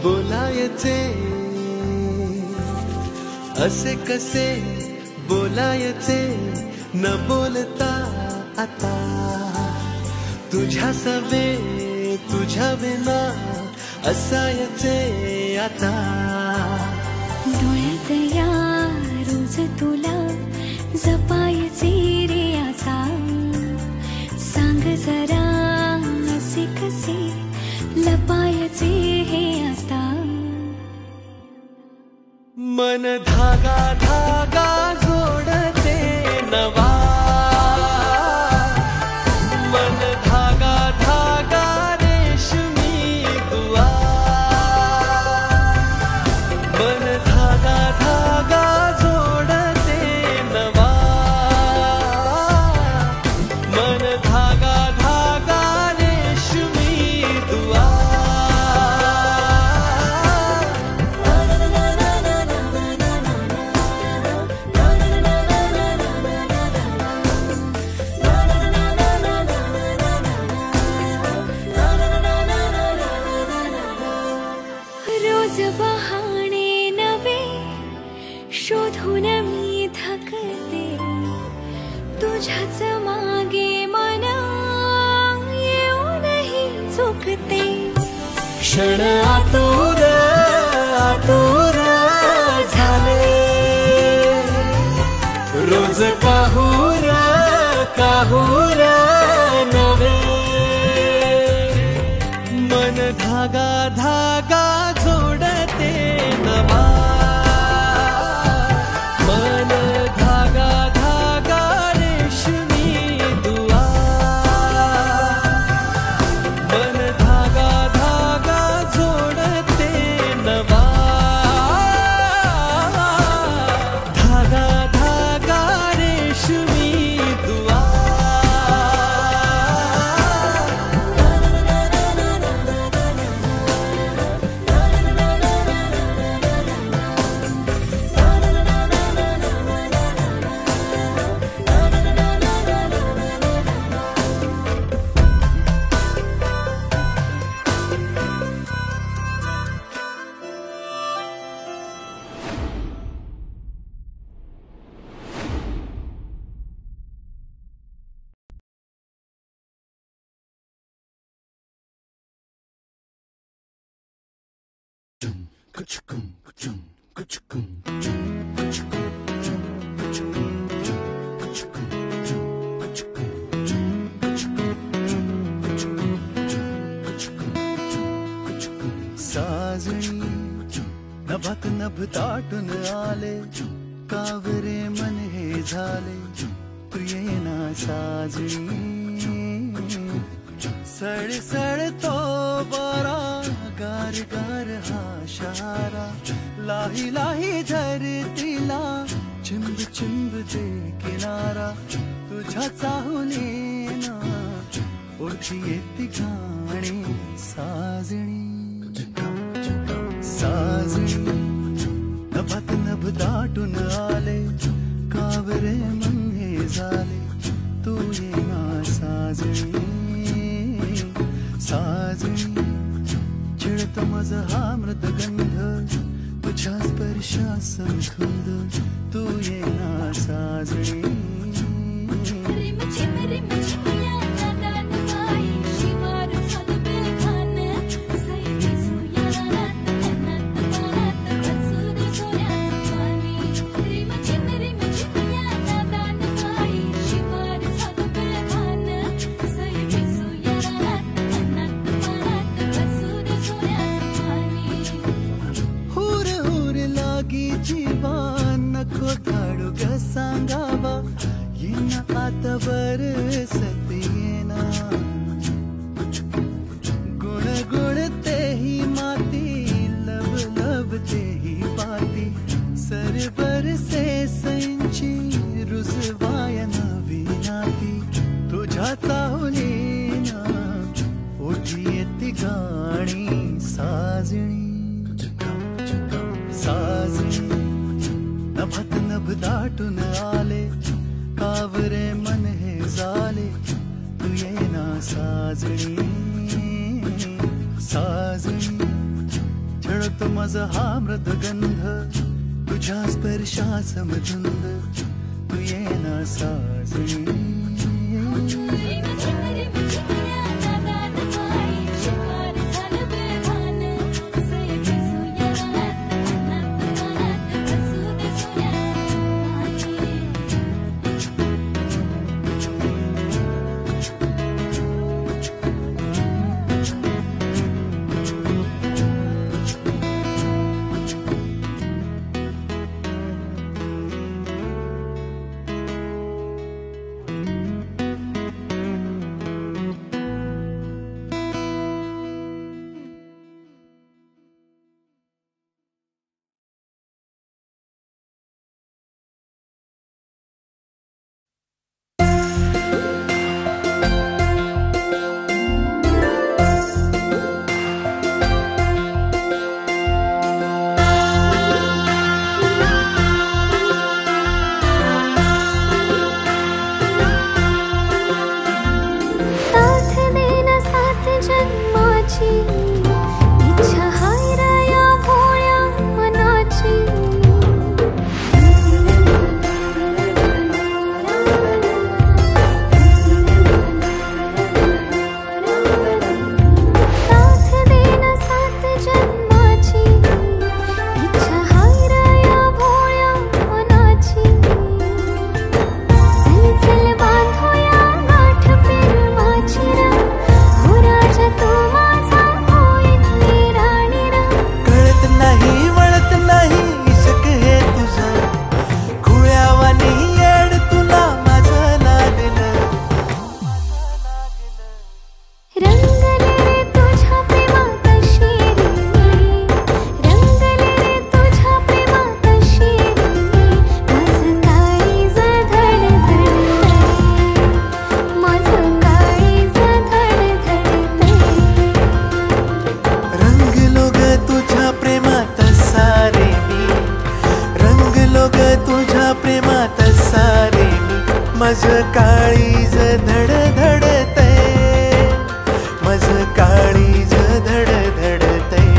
बोलायचे असे कसे बोलायचे न बोलता आता तुझ्या सवे तुझ्या विना असायचे आता डोळ्यात या रोज तुला जपायचे रे आता सांग जरा असे कसे लपायचे हे आता मन धागा धागा जोडते नवा मन धागा धागा रेशमी दुआ मन धागा धागा जोडते नवा मन धागा धागा रेशमी दुआ रोज बहाणे नवे शोधून मी थकते तुझ्याच मागे मन येऊनही चुकते क्षण आतुर आतुर झाले रोज काहूर काहूर नवे मन धागा धागा जोडते नवा मन धागा धागा रेशमी दुआ मन धागा धागा जोडते नवा धागा धागा रेशमी दुआ साजणी नभात नभ दाटून आले कावरे मन हे झाले प्रियेना साजणी सळसळ तो बारा गार गार हा शारा लाही लाही धरतीला चिंब चिंब दे किनारा तुझ्या चाहुलीना ओळखी येती गाणी साजणी साजणी नभात नभ दाटून आले कावरे मन हे झाले तू येना साजणी साजणी चिळत माझा हा मृदगंध तुझ्या स्पर्शा संधुंद तू येना साजणी सांगावा येना आता बरसत येना गुण गुण तेही माती लब लब तेही पाती सरबर से संची रुजवाया नवी नाती तुझ्या चाहुलीना ओठी येती गाणी साजणी साजणी नभात नभ दाटून आले कावरे मन हे झाले तू येना साजणी साजणी वाटतो माझा हा मृदगंध, तुझ्या स्पर्शास मधुंद, तू येना साजणी. माझं काळीज धडधडतय, माझं काळीज धडधडतय.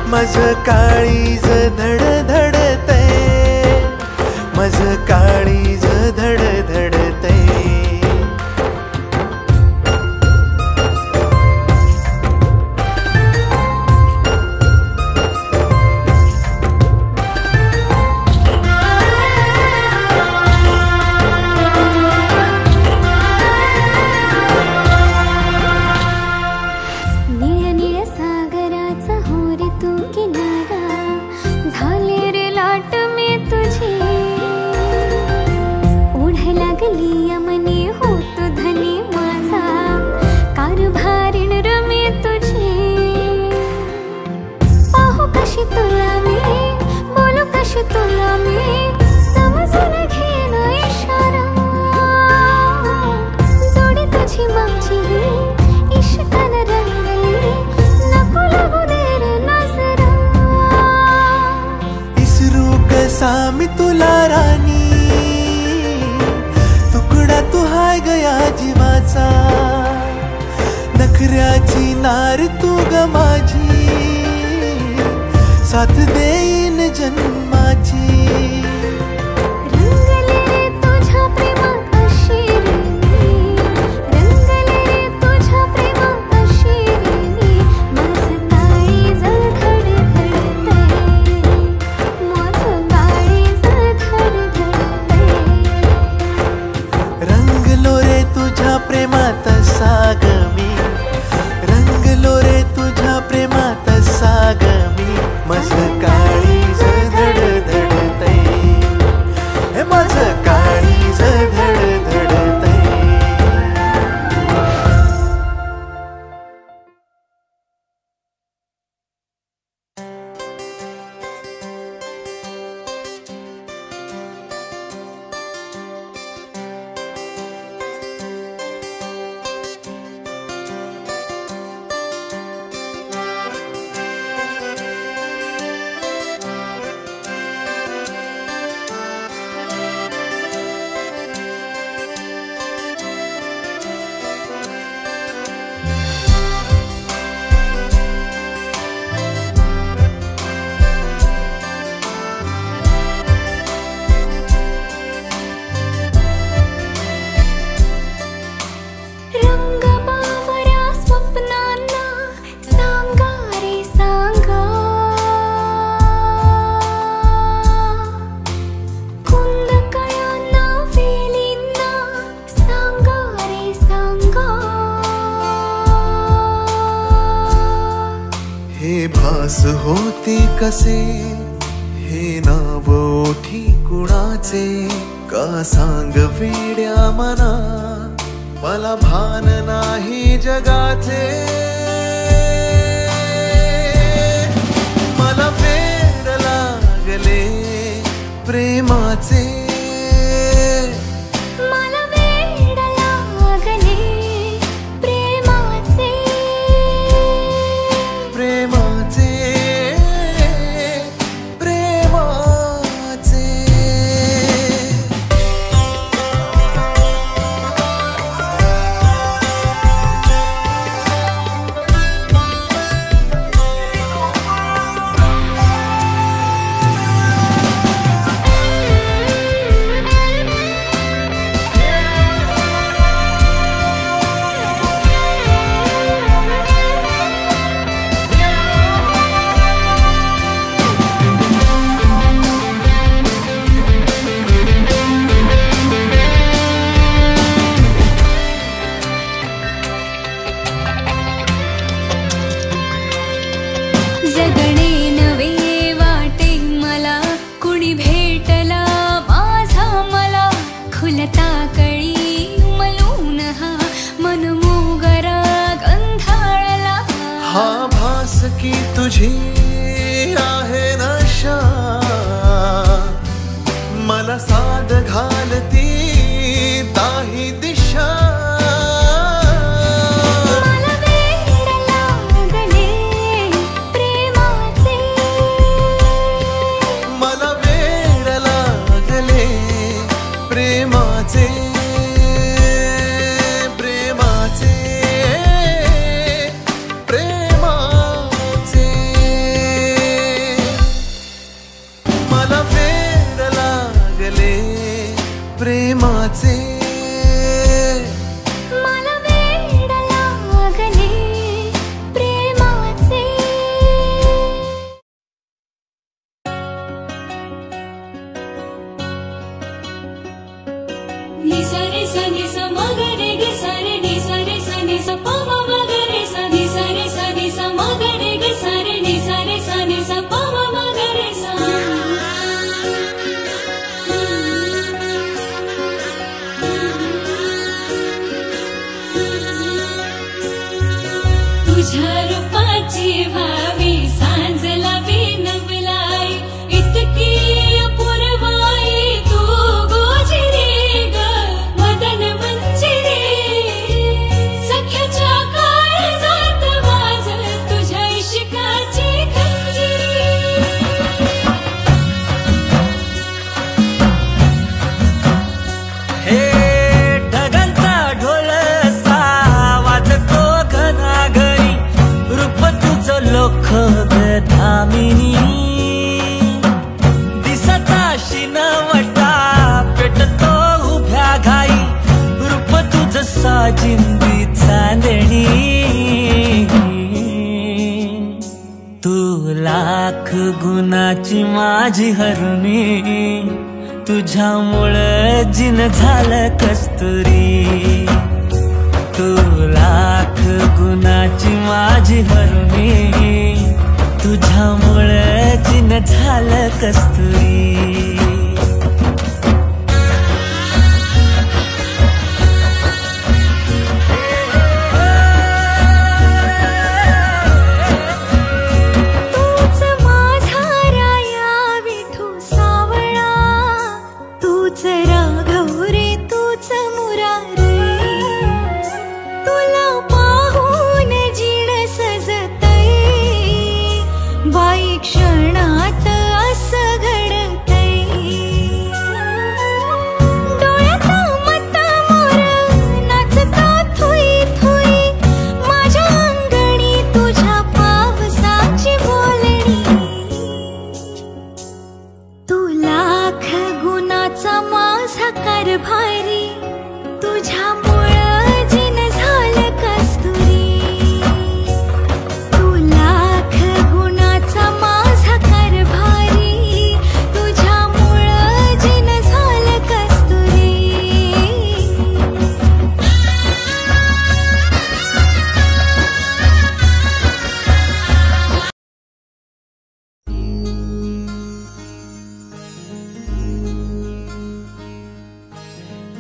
माझं काळीज धडधडतय, माझं काळीज धडधडतय. असणार तू ग माझी, साथ देईन जन्माची. प्रेमात साग मी रंगलो रे तुझ्या प्रेमात साग मी. माझं काळीज धडधडतय, हे माझं काळीज धडधडतय. होते कसे हे नाव ओठी कुणाचे, का सांग वेड्या मना मला भान नाही जगाचे. मला वेड लागले प्रेमाचे, मला वेड लागले प्रेमाचे. प्रेमाचे की तुझी आहे नशा, मला साद घालती ताही दिशा. मला वेड लागले प्रेमाचे, मला वेड लागले प्रेमाचे. प्रेमाचे मला वेड लागले प्रेमाचे. नि सा रे सा नि सा म ग रे ग सा रे नि सा रे सा नि सा प म म ग रे सा नि सा रे सा नि सा म ग रे ग सा रे नि सा रे सा नि सा प म म ग रे सा. तुझ्या रूपाची व्हावी सांजला बिनवलाई, इतकी अपूर्वाई तू गोजिरी ग मदन मंजिरी. सख्याच्या काळजात वाजल तुझ्या इश्काची खंजिरी. हे ढगांचा ढोल सा वाजतो घनाघरी, धामिनी दिसता शिनवटा पेटतो उभ्या घाई रूप तुझ साजिंदी चांदणी तू लाख गुणाची माझी हरुणी तुझ्यामुळं जिन झालं कस्तुरी तू लाख गुणाची माझी हरुणी तुझ्यामुळं जिन झालं कस्तुरी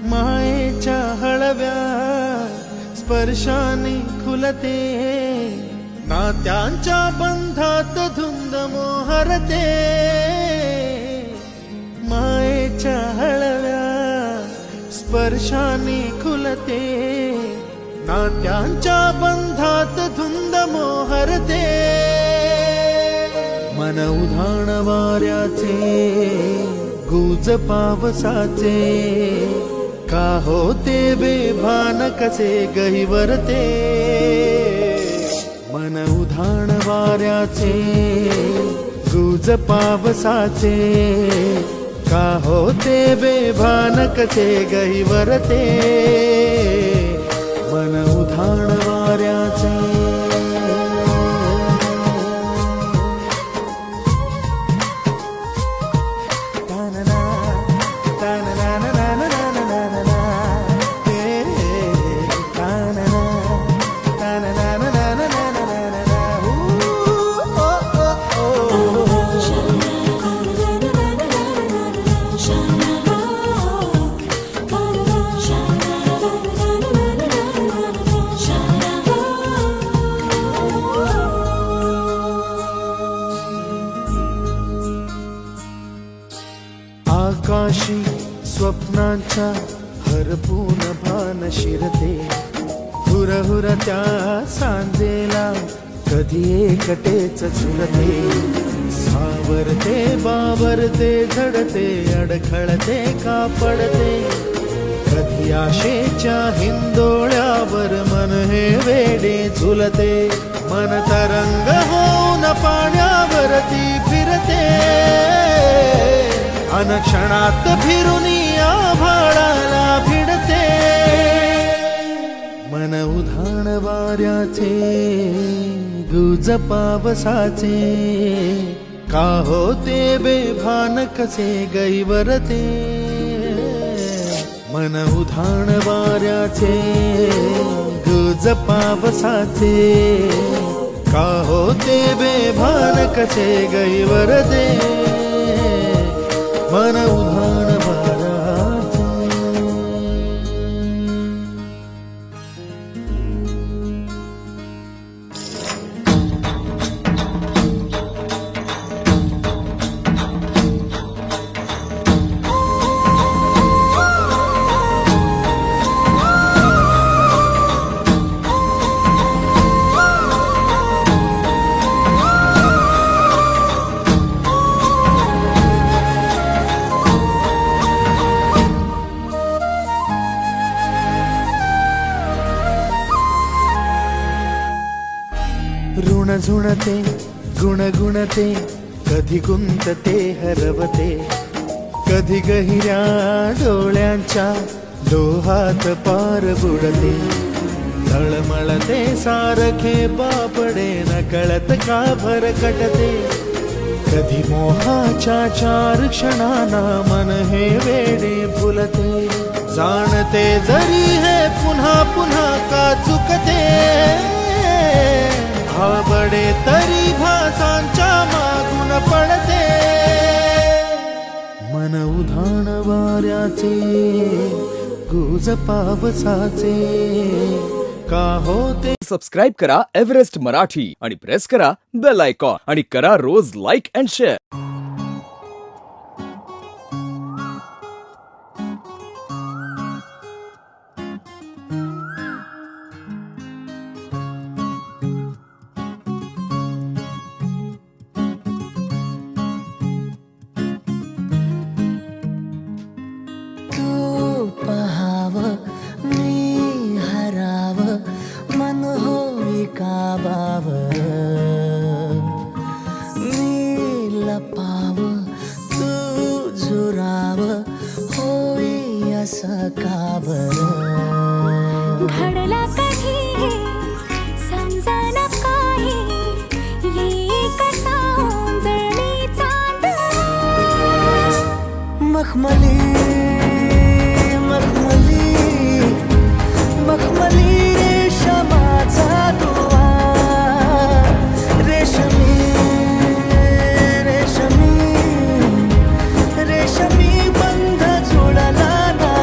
मायेच्या हळव्या स्पर्शाने खुलते नात्यांच्या बंधात धुंद मोहरते मायेच्या हळव्या स्पर्शाने खुलते नात्यांच्या बंधात धुंद मोहरते मन उधाण वाऱ्याचे गुज पावसाचे का होते बेभान कसे गहिवरते मन उधाण वाऱ्याचे गुज पावसाचे का होते बेभान कसे गहिवरते मन उधाण वाऱ्याचे आकाशी स्वप्नांच्या हरपून भान शिरते हुरहुर त्या सांजेला कधी एकटेच झुलते सावरते बावरते झडते अडखळते का पडते कधी आशेच्या हिंदोळ्यावर मन हे वेडे झुलते मन तरंग होऊन पाण्यावरती फिरते अनक्षणात फिरुनी आभाळाला भिडते मन उधाण वाऱ्याचे गुज पावसाचे का होते बेभान कसे गैवरते मन उधाण वाऱ्याचे गुज पावसाचे का होते बेभान कसे गैवरते मन उधाण वाऱ्याचे ऋण झुणते गुणगुणते कधी गुंतते हरवते, कधी गहिऱ्या डोळ्यांच्या डोहात पार बुडते, तळमळते सारखे बापडे न कळत का भरकटते, कधी मोहाच्या 4 क्षणांना मन हे वेडे फुलते, जाणते जरी हे पुन्हा पुन्हा का चुकते, आवडे तरी भासांच्या मागून पडते, मन उधाण वाऱ्याचे गुज पावसाचे का होते. सबस्क्राईब करा एव्हरेस्ट मराठी आणि प्रेस करा बेल आयकॉन आणि करा रोज लाईक अँड शेअर. घडला कधी समजना काही, ये कसा उंजळली चांद, मखमली मखमली मखमली रेशमाचा दुवा, रेशमी रेशमी रेशमी बंध जुळला नवा.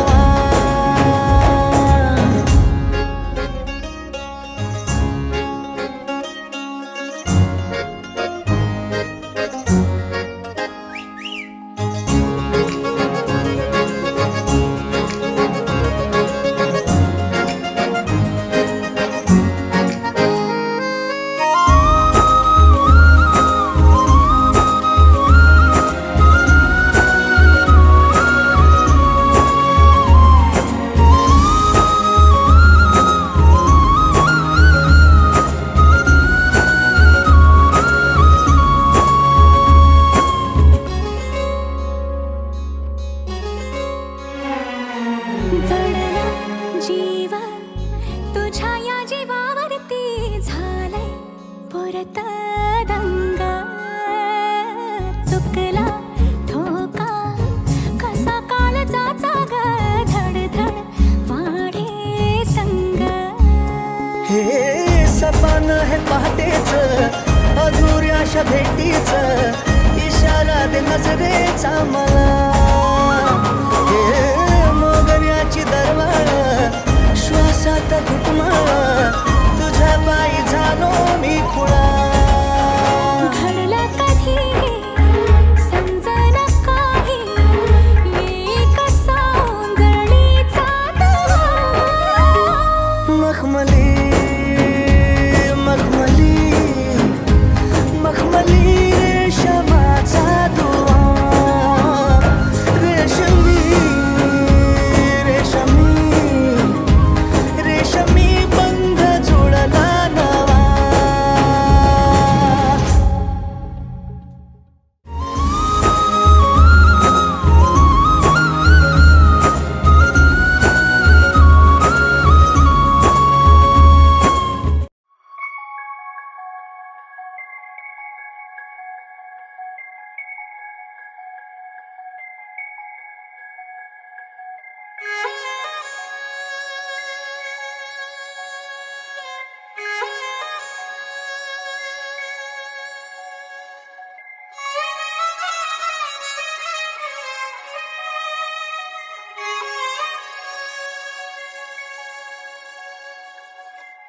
जडला जीव तुझ्या या जीवावरती झालंय परत दंग, चुकला ठोका कसा काळजाचा ग, धडधड वाढे संग. हे सपन हे पहाटेच अधुऱ्याशा भेटीच, इशारा दे नजरेचा मला, मोगऱ्याची दरवाळ श्वासात घुटमाळ, तुझ्या पायी झालो मी खुळा. घडला कधी समजना काही, ये कसा उंजळली चांद, मखमली मखमली मखमली रेशमाचा दुवा, रेशमी रेशमी रेशमी बंध जुळला नवा.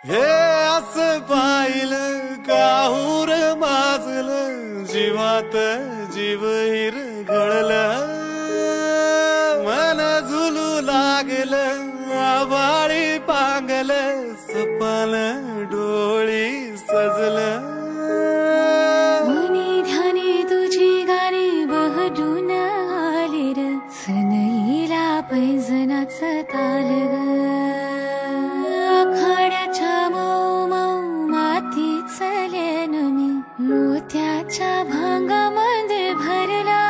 हे असं पाहिलं काहूर माजलं, जीवात जीव हिरगळलं, मन झुलू लागलं आभाळी पांगलं, सपाल डोळी सजलं. मनी ध्याने तुझी गाणी बहडून आले र, सनईला पैजनाचं ताल ग, आखाड्याच्या मऊ मऊ मातीत चलेन मी, मोत्याच्या भांगामध्ये भरला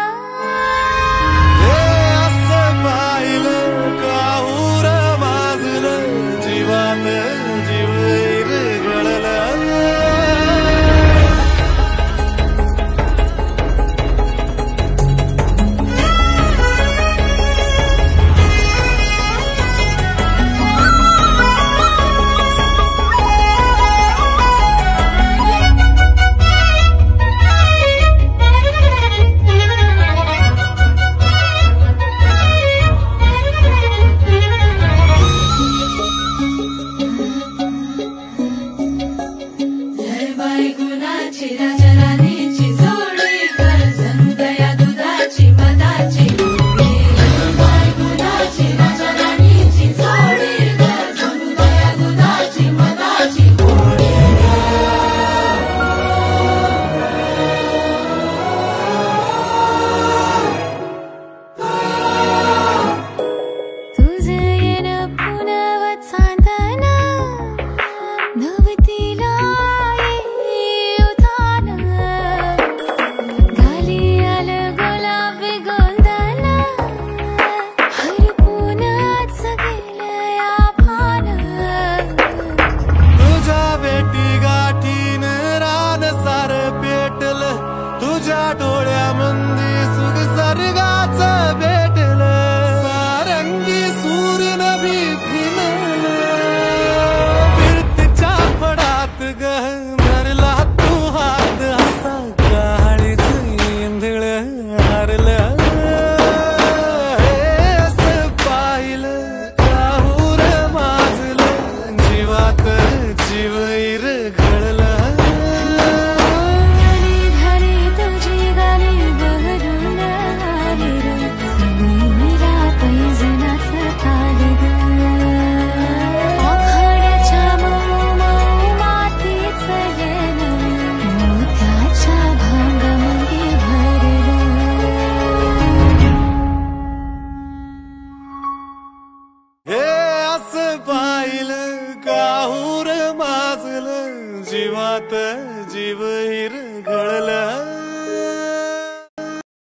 हे असं पाहिलं काहूर माजलं जीवात जीव विरघळला जीवात जीव हिर